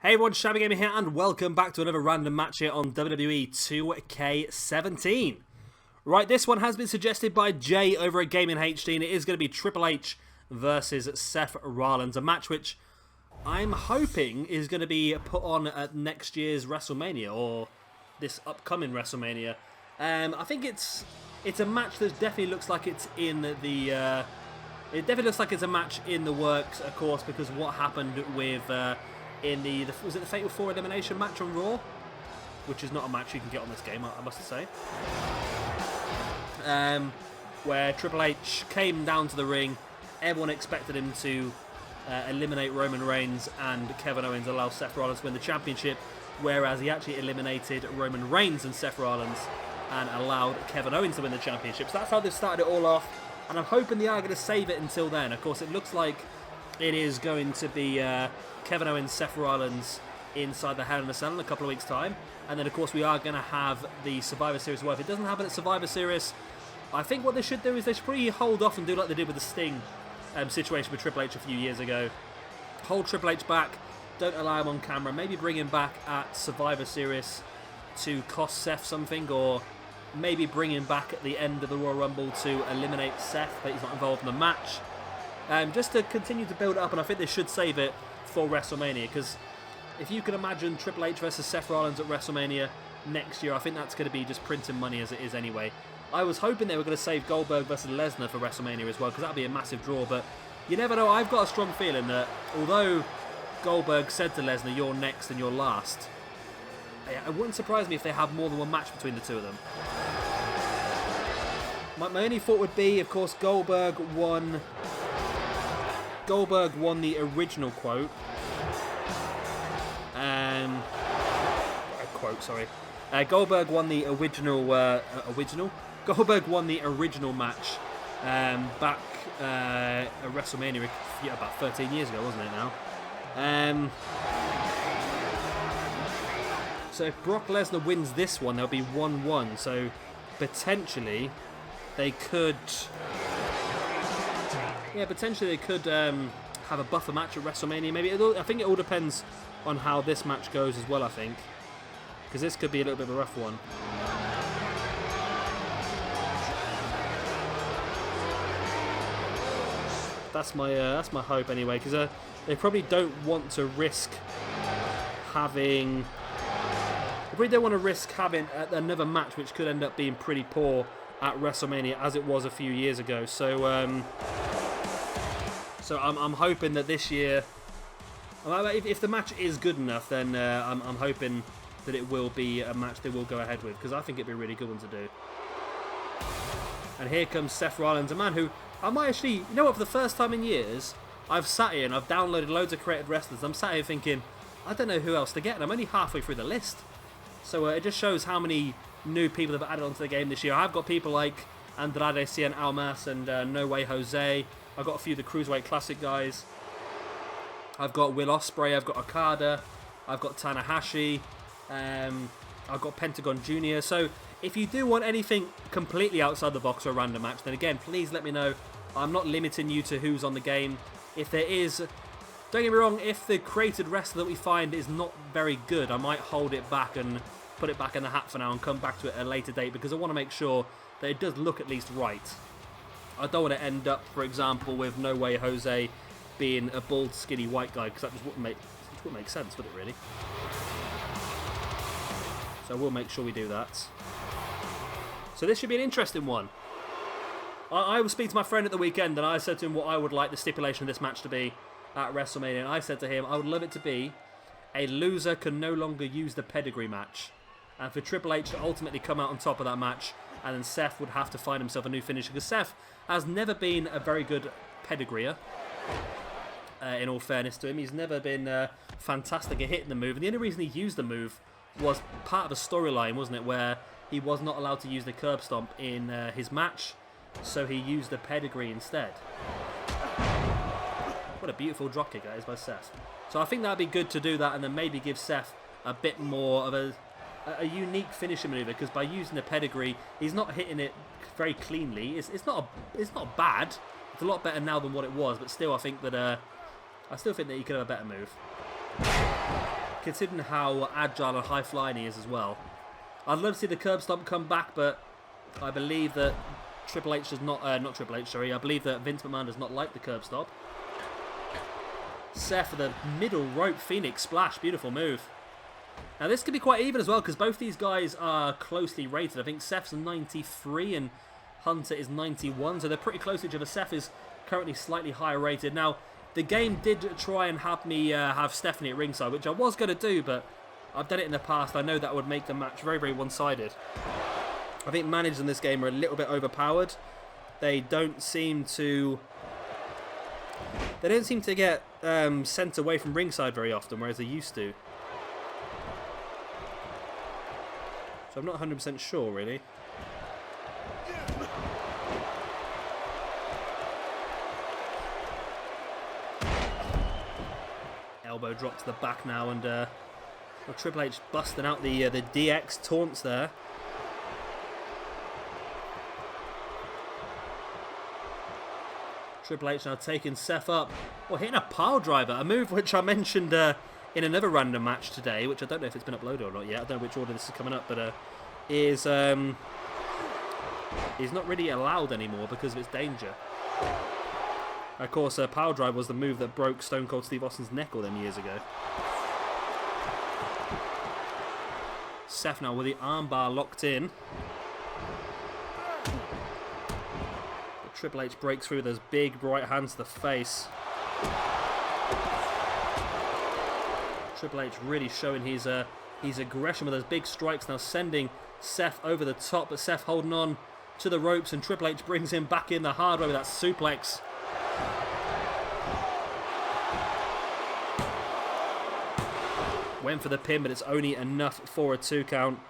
Hey everyone, Shabby Gamer here, and welcome back to another random match here on WWE 2K17. Right, this one has been suggested by Jay over at Gaming HD, and it is going to be Triple H versus Seth Rollins, a match which I'm hoping is going to be put on at next year's WrestleMania, or this upcoming WrestleMania. I think it's a match that definitely looks like it's in the... it definitely looks like it's a match in the works, of course, because what happened with... in was it the Fatal 4 elimination match on Raw? Which is not a match you can get on this game, I must say. Where Triple H came down to the ring, everyone expected him to eliminate Roman Reigns and Kevin Owens, allow Seth Rollins to win the championship, whereas he actually eliminated Roman Reigns and Seth Rollins and allowed Kevin Owens to win the championship. So that's how they've started it all off, and I'm hoping they are going to save it until then. Of course, it looks like it is going to be Kevin Owens, Seth Rollins inside the Hell in a Cell in a couple of weeks' time. And then, of course, we are going to have the Survivor Series. Well, if it doesn't happen at Survivor Series, I think what they should do is they should probably hold off and do like they did with the Sting situation with Triple H a few years ago. Hold Triple H back, don't allow him on camera, maybe bring him back at Survivor Series to cost Seth something, or maybe bring him back at the end of the Royal Rumble to eliminate Seth, but he's not involved in the match. Just to continue to build it up, and I think they should save it for WrestleMania, because if you can imagine Triple H versus Seth Rollins at WrestleMania next year, I think that's going to be just printing money as it is anyway. I was hoping they were going to save Goldberg versus Lesnar for WrestleMania as well, because that would be a massive draw, but you never know. I've got a strong feeling that although Goldberg said to Lesnar, "You're next and you're last," it wouldn't surprise me if they have more than one match between the two of them. My only thought would be, of course, Goldberg won the original quote. Goldberg won the original. Goldberg won the original match back at WrestleMania about 13 years ago, wasn't it now? So if Brock Lesnar wins this one, there'll be 1-1. So potentially they could... Yeah, potentially they could have a buffer match at WrestleMania. Maybe I think it all depends on how this match goes as well. I think because this could be a little bit of a rough one. That's my hope anyway. Because they probably don't want to risk having. They probably don't want to risk having another match which could end up being pretty poor at WrestleMania as it was a few years ago. So. So I'm hoping that this year, if the match is good enough, then I'm hoping that it will be a match they will go ahead with, because I think it'd be a really good one to do. And here comes Seth Rollins, a man who I might actually, you know what, for the first time in years, I've sat here and I've downloaded loads of creative wrestlers. I'm sat here thinking, I don't know who else to get, and I'm only halfway through the list. So it just shows how many new people have added onto the game this year. I've got people like Andrade Cien Almas and No Way Jose. I've got a few of the Cruiserweight Classic guys. I've got Will Ospreay, I've got Okada, I've got Tanahashi, I've got Pentagon Jr. So if you do want anything completely outside the box or a random match, then again, please let me know. I'm not limiting you to who's on the game. If there is, don't get me wrong, if the created wrestler that we find is not very good, I might hold it back and put it back in the hat for now and come back to it at a later date, because I want to make sure that it does look at least right. I don't want to end up, for example, with No Way Jose being a bald, skinny white guy, because that just wouldn't make sense, would it really? So we'll make sure we do that. So this should be an interesting one. I was speaking to my friend at the weekend, and I said to him what I would like the stipulation of this match to be at WrestleMania, and I said to him, I would love it to be a loser can no longer use the pedigree match, and for Triple H to ultimately come out on top of that match, and then Seth would have to find himself a new finisher, because Seth has never been a very good pedigreer, in all fairness to him. He's never been fantastic at hitting the move, and the only reason he used the move was part of a storyline, wasn't it, where he was not allowed to use the curb stomp in his match, so he used the pedigree instead. What a beautiful dropkick that is by Seth. So I think that would be good to do that, and then maybe give Seth a bit more of a unique finishing maneuver, because by using the pedigree, he's not hitting it very cleanly. It's not bad. It's a lot better now than what it was, but still, I think that he could have a better move. considering how agile and high-flying he is as well. I'd love to see the curb stomp come back, but I believe that Triple H does not... not Triple H, sorry. I believe that Vince McMahon does not like the curb stomp. Seth for the middle rope Phoenix Splash. Beautiful move. Now, this could be quite even as well, because both these guys are closely rated. I think Seth's 93 and Hunter is 91, so they're pretty close to each other. Seth is currently slightly higher rated. Now, the game did try and have me have Stephanie at ringside, which I was going to do, but I've done it in the past. I know that would make the match very, very one-sided. I think managers in this game are a little bit overpowered. They don't seem to... They don't seem to get sent away from ringside very often, whereas they used to. So I'm not 100% sure, really. Elbow drop to the back now, and well, Triple H busting out the DX taunts there. Triple H now taking Seth up. Well, hitting a pile driver, a move which I mentioned in another random match today, which I don't know if it's been uploaded or not yet. I don't know which order this is coming up, but is not really allowed anymore because of its danger. Of course, pile driver was the move that broke Stone Cold Steve Austin's neck all them years ago. Seth now with the armbar locked in. But Triple H breaks through with those big right hands to the face. Triple H really showing his aggression with those big strikes, now sending Seth over the top, but Seth holding on to the ropes, and Triple H brings him back in the hard way with that suplex. Went for the pin, but it's only enough for a 2 count.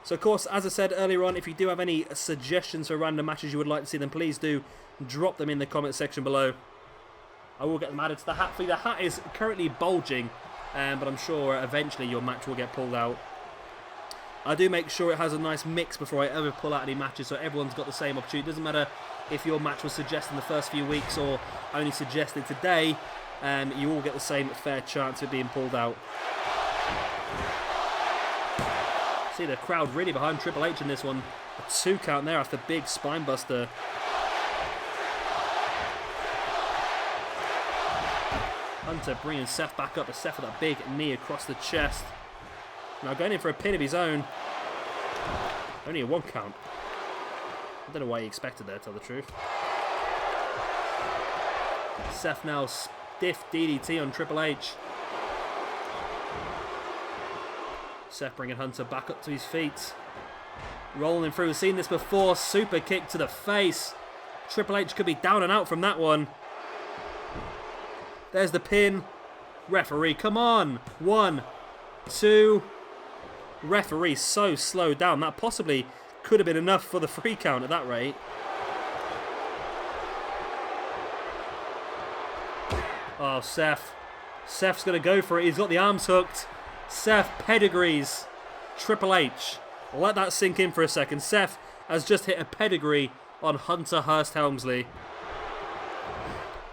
So, of course, as I said earlier on, if you do have any suggestions for random matches you would like to see, then please do drop them in the comment section below. I will get them added to the hat for you. The hat is currently bulging, but I'm sure eventually your match will get pulled out. I do make sure it has a nice mix before I ever pull out any matches, so everyone's got the same opportunity. It doesn't matter if your match was suggested in the first few weeks or only suggested today, you all get the same fair chance of being pulled out. See the crowd really behind Triple H in this one. A 2 count there after big spine buster. Hunter bringing Seth back up, but Seth with that big knee across the chest. Now going in for a pin of his own. Only a 1 count. I don't know why he expected that, to tell the truth. Seth now stiff DDT on Triple H. Seth bringing Hunter back up to his feet. Rolling through, we've seen this before. Super kick to the face. Triple H could be down and out from that one. There's the pin. Referee, come on. 1, 2. Referee so slowed down. That possibly could have been enough for the 3 count at that rate. Oh, Seth. Seth's going to go for it. He's got the arms hooked. Seth pedigrees Triple H. Let that sink in for a second. Seth has just hit a pedigree on Hunter Hearst Helmsley.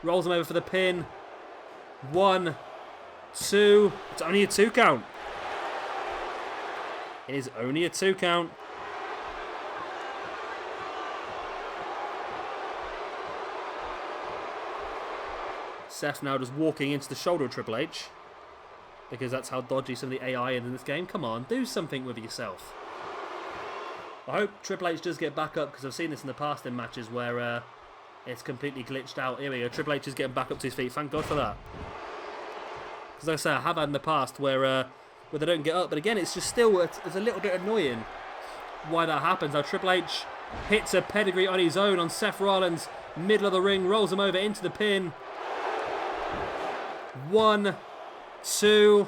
Rolls him over for the pin. 1, 2. It's only a 2 count. It is only a 2 count. Seth now just walking into the shoulder of Triple H, because that's how dodgy some of the AI is in this game. Come on, do something with yourself. I hope Triple H does get back up, because I've seen this in the past in matches where it's completely glitched out. Here we go, Triple H is getting back up to his feet. Thank God for that. Because like I say, I have had in the past where they don't get up, but again, it's just still, it's a little bit annoying why that happens. Now Triple H hits a pedigree on his own on Seth Rollins, middle of the ring, rolls him over into the pin. 1, 2.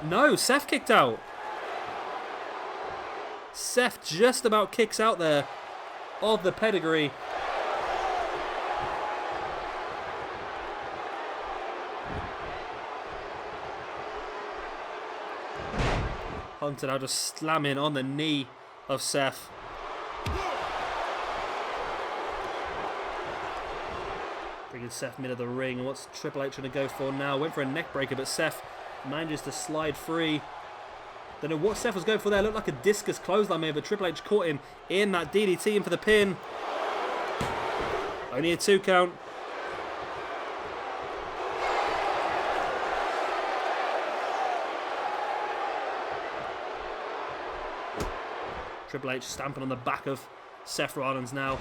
No, Seth kicked out. Seth just about kicks out there of the pedigree. Hunter now just slamming on the knee of Seth. Bringing Seth mid of the ring. And what's Triple H going to go for now? Went for a neck breaker, but Seth Manages to slide free. Don't know what Seth was going for there. Looked like a discus clothesline maybe, but Triple H caught him in that DDT in for the pin. Only a 2 count. Triple H stamping on the back of Seth Rollins now.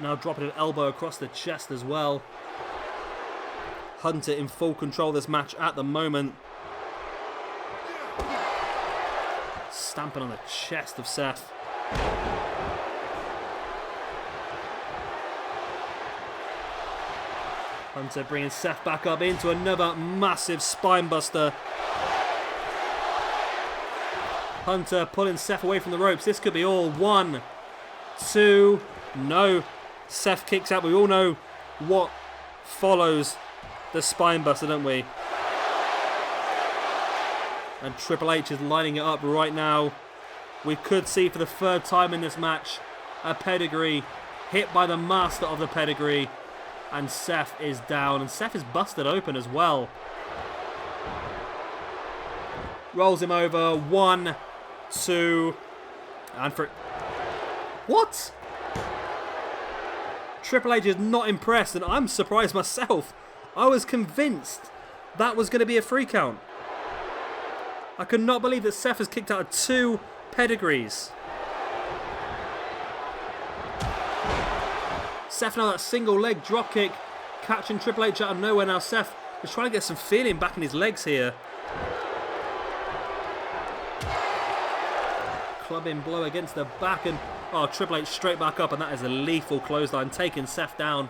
Now dropping an elbow across the chest as well. Hunter in full control of this match at the moment. Stamping on the chest of Seth. Hunter bringing Seth back up into another massive spinebuster. Hunter pulling Seth away from the ropes. This could be all. 1, 2, no. Seth kicks out. We all know what follows the spinebuster, don't we? And Triple H is lining it up right now. We could see for the 3rd time in this match a pedigree hit by the master of the pedigree. And Seth is down. And Seth is busted open as well. Rolls him over. 1, 2, and for... What? Triple H is not impressed, and I'm surprised myself. I was convinced that was going to be a 3 count. I could not believe that Seth has kicked out of 2 pedigrees. Seth now that single leg drop kick, catching Triple H out of nowhere. Now Seth is trying to get some feeling back in his legs here. Clubbing blow against the back, and Triple H straight back up, and that is a lethal clothesline, taking Seth down.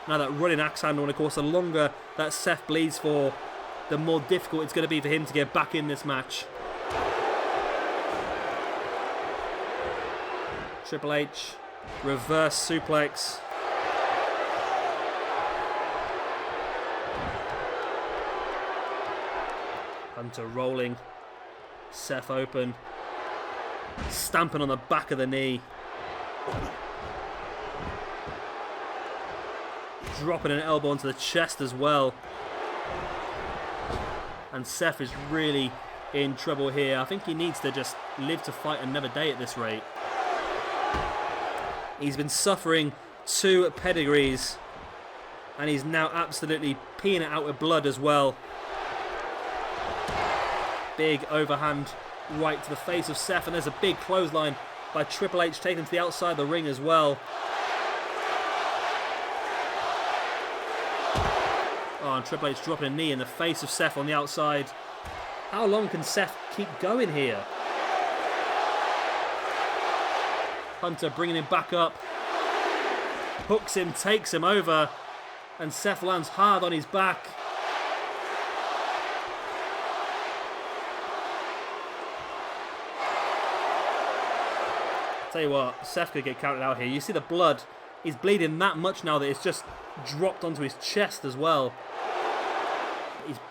Now that running axe handle, and of course the longer that Seth bleeds for, the more difficult it's going to be for him to get back in this match. Triple H, reverse suplex. Hunter rolling Seth open. Stamping on the back of the knee. Dropping an elbow onto the chest as well. And Seth is really in trouble here. I think he needs to just live to fight another day at this rate. He's been suffering 2 pedigrees. And he's now absolutely peeing it out with blood as well. Big overhand right to the face of Seth, and there's a big clothesline by Triple H, taking him to the outside of the ring as well. And Triple H dropping a knee in the face of Seth on the outside. How long can Seth keep going here? Hunter bringing him back up. Hooks him, takes him over, and Seth lands hard on his back. Tell you what, Seth could get counted out here. You see the blood. He's bleeding that much now that it's just dropped onto his chest as well.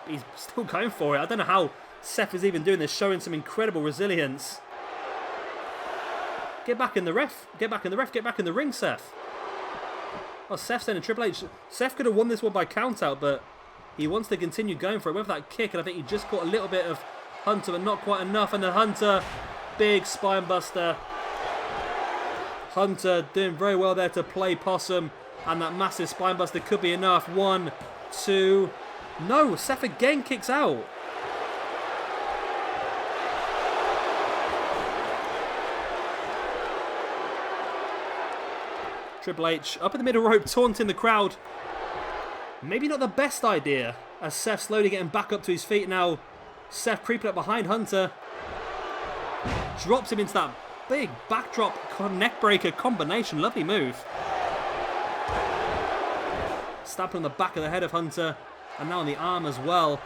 He's still going for it. I don't know how Seth is even doing this, showing some incredible resilience. Get back in the ref. Get back in the ref. Get back in the ring, Seth. Oh, Seth's saying to Triple H. Seth could have won this one by count out, but he wants to continue going for it with that kick, and I think he just caught a little bit of Hunter, but not quite enough. And then Hunter, big spine buster. Hunter doing very well there to play possum, and that massive spinebuster could be enough. 1, 2, no, Seth again kicks out. Triple H up in the middle rope, taunting the crowd. Maybe not the best idea, as Seth slowly getting back up to his feet now. Seth creeping up behind Hunter. Drops him into that big backdrop neckbreaker combination. Lovely move. Stamping on the back of the head of Hunter, and now on the arm as well.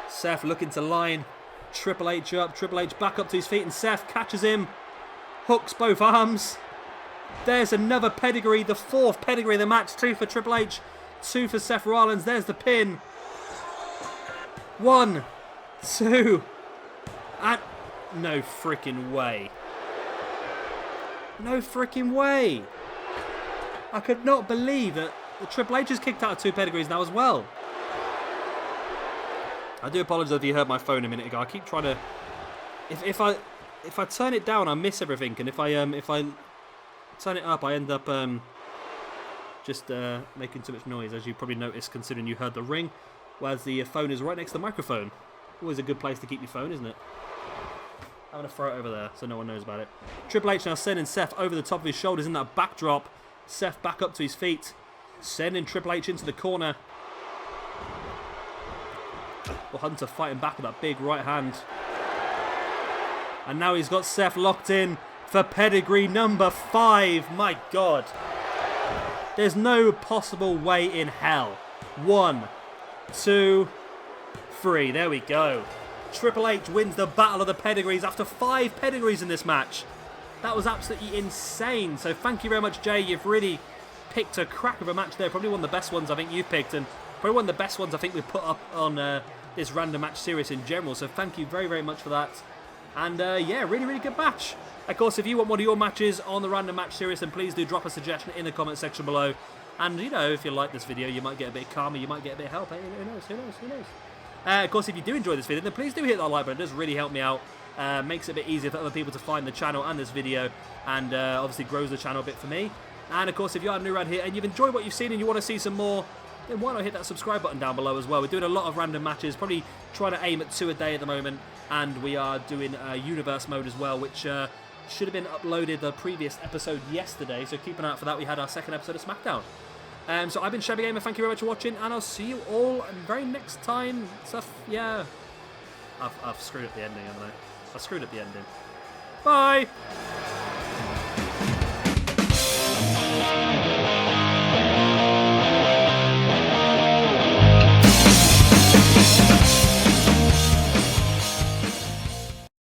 Seth looking to line Triple H up. Triple H back up to his feet, and Seth catches him. Hooks both arms. There's another pedigree, the 4th pedigree of the match. 2 for Triple H, 2 for Seth Rollins. There's the pin. 1, 2, and no freaking way. No freaking way. I could not believe that the Triple H has kicked out of 2 pedigrees now as well. I do apologise if you heard my phone a minute ago. I keep trying to... If I turn it down, I miss everything. And if I turn it up, I end up just making too much noise, as you probably noticed, considering you heard the ring. Whereas the phone is right next to the microphone. Always a good place to keep your phone, isn't it? I'm going to throw it over there so no one knows about it. Triple H now sending Seth over the top of his shoulders in that backdrop. Seth back up to his feet. Sending Triple H into the corner. Well, Hunter fighting back with that big right hand. And now he's got Seth locked in for pedigree number 5. My God. There's no possible way in hell. 1, 2, 3. There we go. Triple H wins the Battle of the Pedigrees after 5 pedigrees in this match. That was absolutely insane. So thank you very much, Jay. You've really picked a crack of a match there. Probably one of the best ones I think you've picked. And probably one of the best ones I think we've put up on this random match series in general. So thank you very, very much for that. And yeah, really, really good match. Of course, if you want one of your matches on the random match series, then please do drop a suggestion in the comment section below. And, you know, if you like this video, you might get a bit of karma, you might get a bit of help. Hey, who knows, who knows, who knows. Of course, if you do enjoy this video, then please do hit that like button. It does really help me out. Makes it a bit easier for other people to find the channel and this video. And obviously grows the channel a bit for me. And, of course, if you are new around here and you've enjoyed what you've seen and you want to see some more, then why not hit that subscribe button down below as well. We're doing a lot of random matches, probably trying to aim at 2 a day at the moment. And we are doing Universe mode as well, which should have been uploaded the previous episode yesterday. So keep an eye out for that. We had our second episode of SmackDown. So I've been Shabby Gamer, thank you very much for watching, and I'll see you all very next time. Stuff, yeah. I've screwed up the ending, haven't I? I've screwed up the ending. Bye!